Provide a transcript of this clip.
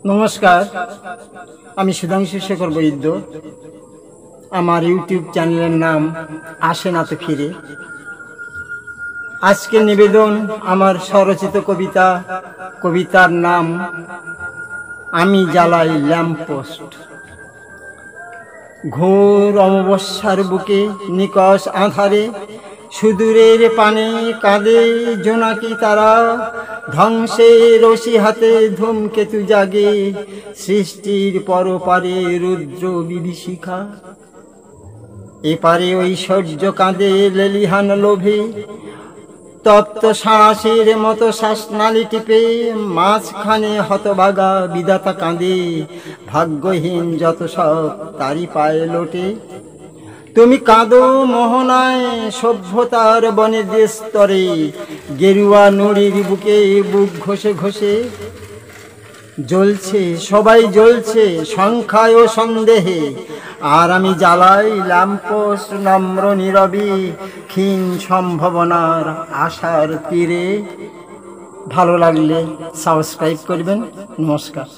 নমস্কার, আমি সুধাংশু শেখর বৈদ্য। আমার ইউটিউব চ্যানেলের নাম আসে না তো ফিরে। আজকে নিবেদন আমার স্বরচিত কবিতার নাম আমি জ্বালাই ল্যাম্পপোস্ট। ঘোর অমাবস্যার বুকে নিকষ আঁধারে সুদূরের পানে কাঁদে জোনাকি তারা, ধ্বংসের রশি হাতে ধূমকেতু জাগে, সৃষ্টির পরপারে রুদ্র বিভীষিকা। এপারে ঐশ্বর্য কাঁদে লেলিহান লোভে, তপ্ত শ্বাসের মতো শ্বাসনালী টিপে, মাঝখানে হতভাগা বিধাতা কাঁদে, ভাগ্যহীন যত সব তারি পায়ে লোটে। তুমি কাঁদো মোহনায় সভ্যতার বনে স্তরে, গেরুয়া নুড়ির বুকে বুক ঘষে ঘষে। জ্বলছে সবাই জ্বলছে সংখ্যায় ও সন্দেহে, আর আমি জ্বালাই ল্যাম্পপোস্ট নম্র নীরবে, ক্ষীণ সম্ভাবনার আশার তীরে। ভালো লাগলে সাবস্ক্রাইব করবেন। নমস্কার।